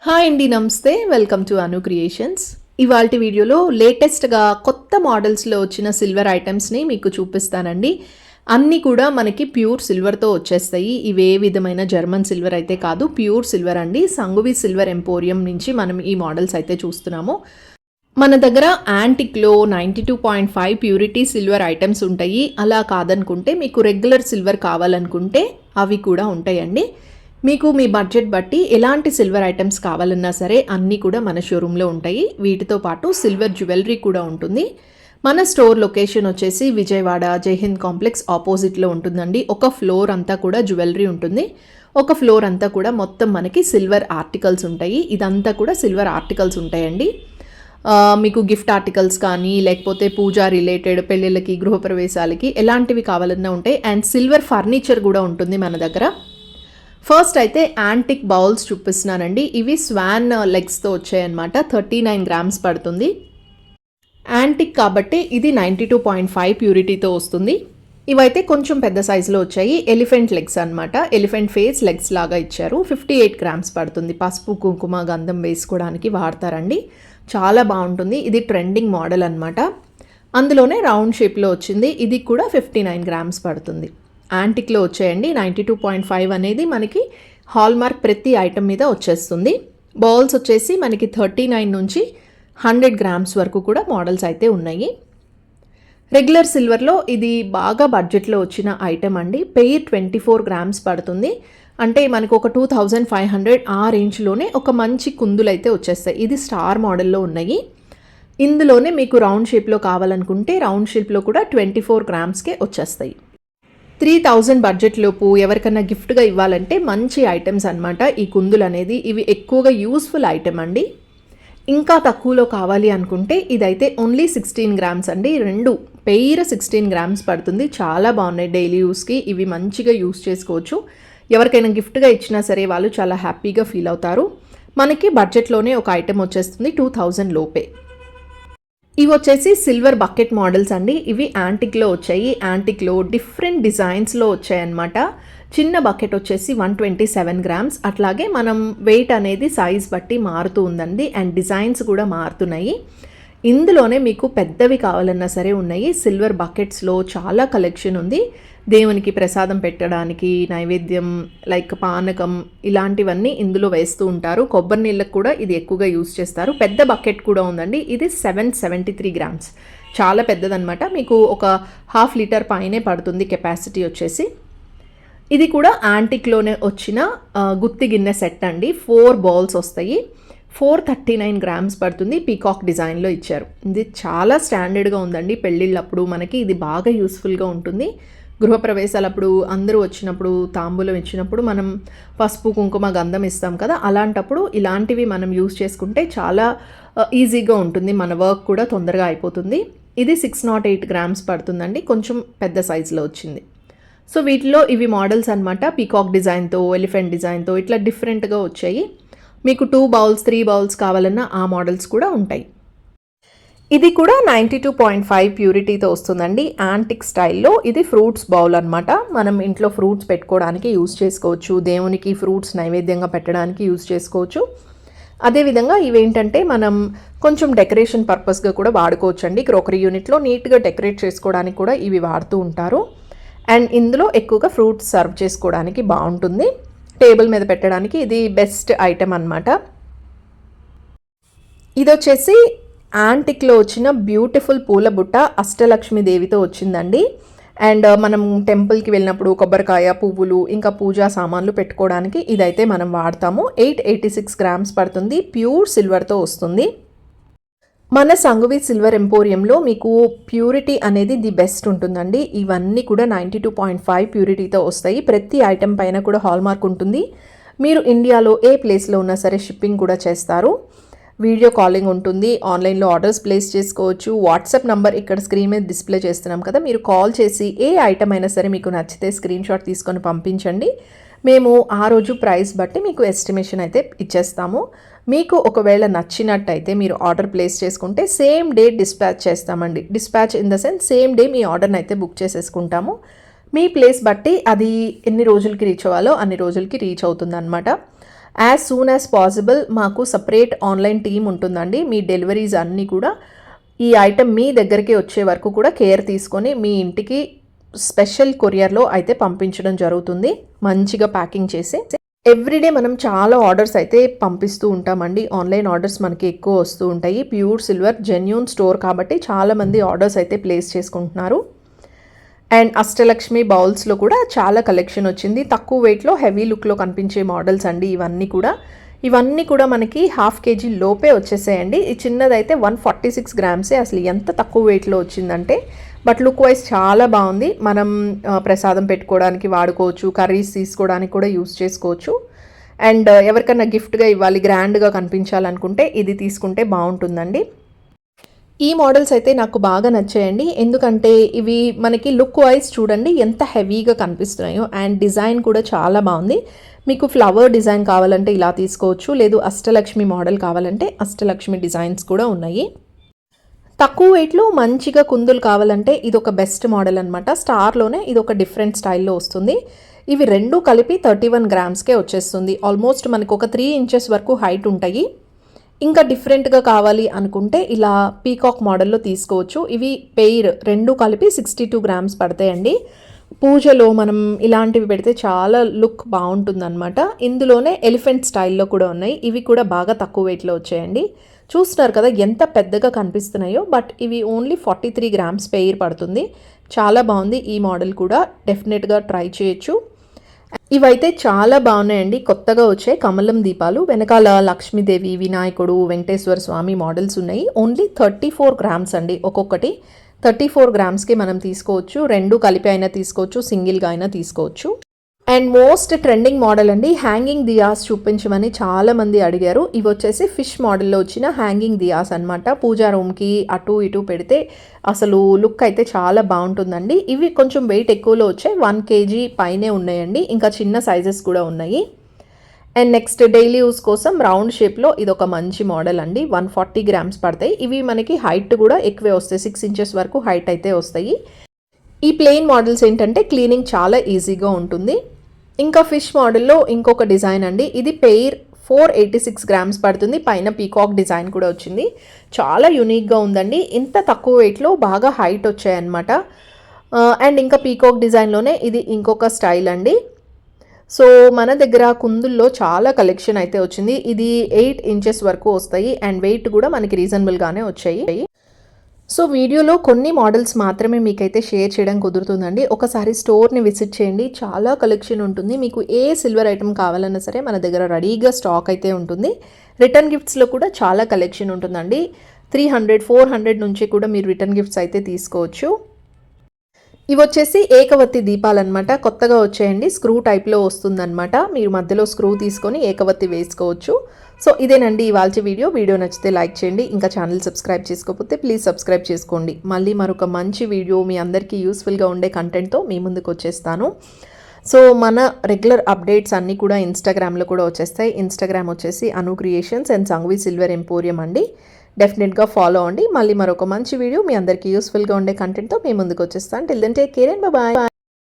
Hi అండి, నమస్తే. Welcome to Anu creations. ఇవాల్టి వీడియోలో లేటెస్ట్గా కొత్త మోడల్స్లో వచ్చిన సిల్వర్ ఐటమ్స్ని మీకు చూపిస్తానండి. అన్నీ కూడా మనకి ప్యూర్ సిల్వర్తో వచ్చేస్తాయి. ఇవే విధమైన జర్మన్ సిల్వర్ అయితే కాదు, ప్యూర్ సిల్వర్ అండి. సంగువి సిల్వర్ ఎంపోరియం నుంచి మనం ఈ మోడల్స్ అయితే చూస్తున్నాము. మన దగ్గర యాంటిక్లో 92.5 ప్యూరిటీ సిల్వర్ ఐటమ్స్ ఉంటాయి. అలా కాదనుకుంటే మీకు రెగ్యులర్ సిల్వర్ కావాలనుకుంటే అవి కూడా ఉంటాయండి. మీకు మీ బడ్జెట్ బట్టి ఎలాంటి సిల్వర్ ఐటమ్స్ కావాలన్నా సరే అన్నీ కూడా మన షోరూంలో ఉంటాయి. వీటితో పాటు సిల్వర్ జ్యువెలరీ కూడా ఉంటుంది. మన స్టోర్ లొకేషన్ వచ్చేసి విజయవాడ జైహింద్ కాంప్లెక్స్ ఆపోజిట్లో ఉంటుందండి. ఒక ఫ్లోర్ అంతా కూడా జ్యువెలరీ ఉంటుంది, ఒక ఫ్లోర్ అంతా కూడా మొత్తం మనకి సిల్వర్ ఆర్టికల్స్ ఉంటాయి. ఇదంతా కూడా సిల్వర్ ఆర్టికల్స్ ఉంటాయండి. మీకు గిఫ్ట్ ఆర్టికల్స్ కానీ లేకపోతే పూజా రిలేటెడ్ పెళ్ళిళ్ళకి గృహప్రవేశాలకి ఎలాంటివి కావాలన్నా ఉంటాయి. అండ్ సిల్వర్ ఫర్నిచర్ కూడా ఉంటుంది మన దగ్గర. ఫస్ట్ అయితే యాంటిక్ బౌల్స్ చూపిస్తున్నానండి. ఇవి స్వాన్ లెగ్స్తో వచ్చాయన్నమాట. 39 గ్రామ్స్ పడుతుంది. యాంటిక్ కాబట్టి ఇది 92.5 ప్యూరిటీతో వస్తుంది. ఇవైతే కొంచెం పెద్ద సైజులో వచ్చాయి. ఎలిఫెంట్ లెగ్స్ అనమాట. ఎలిఫెంట్ ఫేస్ లెగ్స్ లాగా ఇచ్చారు. 58 గ్రామ్స్ పడుతుంది. పసుపు కుంకుమ గంధం వేసుకోవడానికి వాడతారండి. చాలా బాగుంటుంది. ఇది ట్రెండింగ్ మోడల్ అనమాట. అందులోనే రౌండ్ షేప్లో వచ్చింది. ఇది కూడా 59 గ్రామ్స్ పడుతుంది. యాంటిక్లో వచ్చాయండి. 92.5 అనేది మనకి హాల్మార్క్ ప్రతి ఐటమ్ మీద వచ్చేస్తుంది. బౌల్స్ వచ్చేసి మనకి 39 నుంచి 100 గ్రామ్స్ వరకు కూడా మోడల్స్ అయితే ఉన్నాయి. రెగ్యులర్ సిల్వర్లో ఇది బాగా బడ్జెట్లో వచ్చిన ఐటమ్ అండి. పెయిర్ 24 గ్రామ్స్ పడుతుంది. అంటే మనకు ఒక 2500 ఆ రేంజ్లోనే ఒక మంచి కుందులు అయితే వచ్చేస్తాయి. ఇది స్టార్ మోడల్లో ఉన్నాయి. ఇందులోనే మీకు రౌండ్ షేప్లో కావాలనుకుంటే రౌండ్ షేప్లో కూడా 24 గ్రామ్స్కే వచ్చేస్తాయి. 3000 బడ్జెట్ లోపు ఎవరికన్నా గిఫ్ట్గా ఇవ్వాలంటే మంచి ఐటమ్స్ అనమాట ఈ కుందులు అనేది. ఇవి ఎక్కువగా యూస్ఫుల్ ఐటమ్ అండి. ఇంకా తక్కువలో కావాలి అనుకుంటే ఇదైతే ఓన్లీ 16 గ్రామ్స్ అండి. రెండు పెయిర్ 16 గ్రామ్స్ పడుతుంది. చాలా బాగున్నాయి. డైలీ యూస్కి ఇవి మంచిగా యూస్ చేసుకోవచ్చు. ఎవరికైనా గిఫ్ట్గా ఇచ్చినా సరే వాళ్ళు చాలా హ్యాపీగా ఫీల్ అవుతారు. మనకి బడ్జెట్లోనే ఒక ఐటమ్ వచ్చేస్తుంది 2000 లోపే. ఇవి వచ్చేసి సిల్వర్ బకెట్ మోడల్స్ అండి. ఇవి యాంటిక్లో వచ్చాయి. యాంటిక్లో డిఫరెంట్ డిజైన్స్లో వచ్చాయన్నమాట. చిన్న బకెట్ వచ్చేసి 127 గ్రామ్స్. అట్లాగే మనం వెయిట్ అనేది సైజ్ బట్టి మారుతూ ఉందండి. అండ్ డిజైన్స్ కూడా మారుతున్నాయి. ఇందులోనే మీకు పెద్దవి కావాలన్నా సరే ఉన్నాయి. సిల్వర్ బకెట్స్లో చాలా కలెక్షన్ ఉంది. దేవునికి ప్రసాదం పెట్టడానికి నైవేద్యం లైక్ పానకం ఇలాంటివన్నీ ఇందులో వేస్తూ ఉంటారు. కొబ్బరి నీళ్ళకు కూడా ఇది ఎక్కువగా యూస్ చేస్తారు. పెద్ద బకెట్ కూడా ఉందండి. ఇది 773 గ్రామ్స్. చాలా పెద్దదన్నమాట. మీకు ఒక 1/2 లీటర్ పైనే పడుతుంది కెపాసిటీ వచ్చేసి. ఇది కూడా యాంటిక్లోనే వచ్చిన గుత్తి గిన్నె సెట్ అండి. 4 బౌల్స్ వస్తాయి. 439 గ్రామ్స్ పడుతుంది. పీకాక్ డిజైన్లో ఇచ్చారు. ఇది చాలా స్టాండర్డ్గా ఉందండి. పెళ్ళిళ్ళప్పుడు మనకి ఇది బాగా యూస్ఫుల్గా ఉంటుంది. గృహప్రవేశాలప్పుడు అందరూ వచ్చినప్పుడు తాంబూలం ఇచ్చినప్పుడు మనం పసుపు కుంకుమ గంధం ఇస్తాం కదా, అలాంటప్పుడు ఇలాంటివి మనం యూస్ చేసుకుంటే చాలా ఈజీగా ఉంటుంది. మన వర్క్ కూడా తొందరగా అయిపోతుంది. ఇది 608 గ్రామ్స్ పడుతుందండి. కొంచెం పెద్ద సైజులో వచ్చింది. సో వీటిలో ఇవి మోడల్స్ అనమాట. పీకాక్ డిజైన్తో ఎలిఫెంట్ డిజైన్తో ఇట్లా డిఫరెంట్గా వచ్చాయి. మీకు 2 బౌల్స్ 3 బౌల్స్ కావాలన్నా ఆ మోడల్స్ కూడా ఉంటాయి. ఇది కూడా 92.5 ప్యూరిటీతో వస్తుందండి. యాంటిక్ స్టైల్లో ఇది ఫ్రూట్స్ బౌల్ అనమాట. మనం ఇంట్లో ఫ్రూట్స్ పెట్టుకోవడానికి యూజ్ చేసుకోవచ్చు. దేవునికి ఫ్రూట్స్ నైవేద్యంగా పెట్టడానికి యూజ్ చేసుకోవచ్చు. అదేవిధంగా ఇవేంటంటే మనం కొంచెం డెకరేషన్ పర్పస్గా కూడా వాడుకోవచ్చు అండి. క్రోకరీ యూనిట్లో నీట్గా డెకరేట్ చేసుకోవడానికి కూడా ఇవి వాడుతూ ఉంటారు. అండ్ ఇందులో ఎక్కువగా ఫ్రూట్స్ సర్వ్ చేసుకోవడానికి బాగుంటుంది. టేబుల్ మీద పెట్టడానికి ఇది బెస్ట్ ఐటమ్ అనమాట. ఇది వచ్చేసి యాంటిక్లో వచ్చిన బ్యూటిఫుల్ పూల బుట్ట అష్టలక్ష్మీదేవితో వచ్చిందండి. అండ్ మనం టెంపుల్కి వెళ్ళినప్పుడు కొబ్బరికాయ పువ్వులు ఇంకా పూజా సామాన్లు పెట్టుకోవడానికి ఇదైతే మనం వాడతాము. 886 గ్రామ్స్ పడుతుంది. ప్యూర్ సిల్వర్తో వస్తుంది. మన సంగువి సిల్వర్ ఎంపోరియంలో మీకు ప్యూరిటీ అనేది ది బెస్ట్ ఉంటుందండి. ఇవన్నీ కూడా 92.5 ప్యూరిటీతో వస్తాయి. ప్రతి ఐటెం పైన కూడా హాల్మార్క్ ఉంటుంది. మీరు ఇండియాలో ఏ ప్లేస్లో ఉన్నా సరే షిప్పింగ్ కూడా చేస్తారు. వీడియో కాలింగ్ ఉంటుంది. ఆన్లైన్లో ఆర్డర్స్ ప్లేస్ చేసుకోవచ్చు. వాట్సాప్ నంబర్ ఇక్కడ స్క్రీన్ మీద డిస్ప్లే చేస్తున్నాం కదా, మీరు కాల్ చేసి ఏ ఐటమ్ అయినా సరే మీకు నచ్చితే స్క్రీన్ షాట్ తీసుకొని పంపించండి. మేము ఆ రోజు ప్రైస్ బట్టి మీకు ఎస్టిమేషన్ అయితే ఇచ్చేస్తాము. మీకు ఒకవేళ నచ్చినట్టయితే మీరు ఆర్డర్ ప్లేస్ చేసుకుంటే సేమ్ డే డిస్పాచ్ చేస్తామండి. Dispatch in the sense same day మీ ఆర్డర్ని అయితే బుక్ చేసేసుకుంటాము. మీ ప్లేస్ బట్టి అది ఎన్ని రోజులకి రీచ్ అవ్వాలో అన్ని రోజులకి రీచ్ అవుతుంది అనమాట. యాజ్ సూన్ యాజ్ పాసిబుల్ మాకు సపరేట్ ఆన్లైన్ టీమ్ ఉంటుందండి. మీ డెలివరీస్ అన్నీ కూడా ఈ ఐటెం మీ దగ్గరికి వచ్చే వరకు కూడా కేర్ తీసుకొని మీ ఇంటికి స్పెషల్ కొరియర్లో అయితే పంపించడం జరుగుతుంది, మంచిగా ప్యాకింగ్ చేసి. ఎవ్రీడే మనం చాలా ఆర్డర్స్ అయితే పంపిస్తూ ఉంటామండి. ఆన్లైన్ ఆర్డర్స్ మనకి ఎక్కువ వస్తూ ఉంటాయి. ప్యూర్ సిల్వర్ జెన్యూన్ స్టోర్ కాబట్టి చాలామంది ఆర్డర్స్ అయితే ప్లేస్ చేసుకుంటున్నారు. అండ్ అష్టలక్ష్మి బౌల్స్లో కూడా చాలా కలెక్షన్ వచ్చింది. తక్కువ వెయిట్లో హెవీ లుక్లో కనిపించే మోడల్స్ అండి ఇవన్నీ కూడా మనకి హాఫ్ కేజీ లోపే వచ్చేసాయండి. ఈ చిన్నదైతే 146 గ్రామ్సే. అసలు ఎంత తక్కువ వెయిట్లో వచ్చిందంటే, బట్ లుక్ వైజ్ చాలా బాగుంది. మనం ప్రసాదం పెట్టుకోవడానికి వాడుకోవచ్చు, కర్రీస్ తీసుకోవడానికి కూడా యూస్ చేసుకోవచ్చు. అండ్ ఎవరికన్నా గిఫ్ట్గా ఇవ్వాలి, గ్రాండ్గా కనిపించాలనుకుంటే ఇది తీసుకుంటే బాగుంటుందండి. ఈ మోడల్స్ అయితే నాకు బాగా నచ్చాయండి, ఎందుకంటే ఇవి మనకి లుక్ వైజ్ చూడండి ఎంత హెవీగా కనిపిస్తున్నాయో. అండ్ డిజైన్ కూడా చాలా బాగుంది. మీకు ఫ్లవర్ డిజైన్ కావాలంటే ఇలా తీసుకోవచ్చు, లేదు అష్టలక్ష్మి మోడల్ కావాలంటే అష్టలక్ష్మి డిజైన్స్ కూడా ఉన్నాయి. తక్కువ వెయిట్లో మంచిగా కుందులు కావాలంటే ఇది ఒక బెస్ట్ మోడల్ అనమాట. స్టార్లోనే ఇది ఒక డిఫరెంట్ స్టైల్లో వస్తుంది. ఇవి రెండు కలిపి 31 గ్రామ్స్కే వచ్చేస్తుంది. ఆల్మోస్ట్ మనకు ఒక 3 ఇంచెస్ వరకు హైట్ ఉంటాయి. ఇంకా డిఫరెంట్గా కావాలి అనుకుంటే ఇలా పీకాక్ మోడల్లో తీసుకోవచ్చు. ఇవి పెయిర్ రెండు కలిపి 62 గ్రామ్స్ పడతాయండి. పూజలో మనం ఇలాంటివి పెడితే చాలా లుక్ బాగుంటుందన్నమాట. ఇందులోనే ఎలిఫెంట్ స్టైల్లో కూడా ఉన్నాయి. ఇవి కూడా బాగా తక్కువ వెయిట్లో వచ్చాయండి. చూస్తున్నారు కదా ఎంత పెద్దగా కనిపిస్తున్నాయో, బట్ ఇవి ఓన్లీ 43 గ్రామ్స్ పెయిర్ పడుతుంది. చాలా బాగుంది ఈ మోడల్ కూడా, డెఫినెట్గా ట్రై చేయొచ్చు. ఇవైతే చాలా బాగున్నాయండి, కొత్తగా వచ్చాయి కమలం దీపాలు. వెనకాల లక్ష్మీదేవి, వినాయకుడు, వెంకటేశ్వర స్వామి మోడల్స్ ఉన్నాయి. ఓన్లీ 34 గ్రామ్స్ అండి ఒక్కొక్కటి. 34 గ్రామ్స్కి మనం తీసుకోవచ్చు. రెండు కలిపి అయినా తీసుకోవచ్చు, సింగిల్గా అయినా తీసుకోవచ్చు. అండ్ మోస్ట్ ట్రెండింగ్ మోడల్ అండి, హ్యాంగింగ్ దియాస్ చూపించమని చాలామంది అడిగారు. ఇవి వచ్చేసి ఫిష్ మోడల్లో వచ్చిన హ్యాంగింగ్ దియాస్ అనమాట. పూజా రూమ్కి అటు ఇటు పెడితే అసలు లుక్ అయితే చాలా బాగుంటుందండి. ఇవి కొంచెం వెయిట్ ఎక్కువలో వచ్చాయి, 1 kg పైనే ఉన్నాయండి. ఇంకా చిన్న సైజెస్ కూడా ఉన్నాయి. అండ్ నెక్స్ట్ డైలీ యూస్ కోసం రౌండ్ షేప్లో ఇది ఒక మంచి మోడల్ అండి. 140 గ్రామ్స్ పడతాయి. ఇవి మనకి హైట్ కూడా ఎక్కువే వస్తాయి, 6 ఇంచెస్ వరకు హైట్ అయితే వస్తాయి. ఈ ప్లెయిన్ మోడల్స్ ఏంటంటే క్లీనింగ్ చాలా ఈజీగా ఉంటుంది. ఇంకా ఫిష్ మోడల్లో ఇంకొక డిజైన్ అండి. ఇది పెయిర్ 486 గ్రామ్స్ పడుతుంది. పైన పీకాక్ డిజైన్ కూడా వచ్చింది. చాలా యూనిక్గా ఉందండి. ఇంత తక్కువ వెయిట్లో బాగా హైట్ వచ్చాయన్నమాట. అండ్ ఇంకా పీకాక్ డిజైన్లోనే ఇది ఇంకొక స్టైల్ అండి. సో మన దగ్గర కుందుల్లో చాలా కలెక్షన్ అయితే వచ్చింది. ఇది 8 ఇంచెస్ వరకు వస్తాయి అండ్ వెయిట్ కూడా మనకి రీజనబుల్గానే వచ్చాయి. సో వీడియోలో కొన్ని మోడల్స్ మాత్రమే మీకైతే షేర్ చేయడం కుదురుతుందండి. ఒకసారి స్టోర్ని విజిట్ చేయండి, చాలా కలెక్షన్ ఉంటుంది. మీకు ఏ సిల్వర్ ఐటమ్ కావాలన్నా సరే మన దగ్గర రెడీగా స్టాక్ అయితే ఉంటుంది. రిటర్న్ గిఫ్ట్స్లో కూడా చాలా కలెక్షన్ ఉంటుందండి. 300, 400 నుంచి కూడా మీరు రిటర్న్ గిఫ్ట్స్ అయితే తీసుకోవచ్చు. ఇవి వచ్చేసి ఏకవత్తి దీపాలన్నమాట, కొత్తగా వచ్చాయండి. స్క్రూ టైప్లో వస్తుందన్నమాట. మీరు మధ్యలో స్క్రూ తీసుకొని ఏకవత్తి వేసుకోవచ్చు. సో ఇదేనండి ఇవాల్టి వీడియో నచ్చితే లైక్ చేయండి. ఇంకా ఛానల్ సబ్స్క్రైబ్ చేసుకోకపోతే ప్లీజ్ సబ్స్క్రైబ్ చేసుకోండి. మళ్ళీ మరొక మంచి వీడియో మీ అందరికీ యూస్ఫుల్గా ఉండే కంటెంట్తో మీ ముందుకు వచ్చేస్తాను. సో మన రెగ్యులర్ అప్డేట్స్ అన్నీ కూడా ఇన్స్టాగ్రామ్లో కూడా వచ్చేస్తాయి. ఇన్స్టాగ్రామ్ వచ్చేసి Anu creations and Sanghavi silver emporium అండి. డెఫినెట్గా ఫాలో అవ్వండి. మళ్ళీ మరొక మంచి వీడియో మీ అందరికీ యూస్ఫుల్గా ఉండే కంటెంట్తో మీ ముందుకు వచ్చేస్తాను. Till then take care and bye.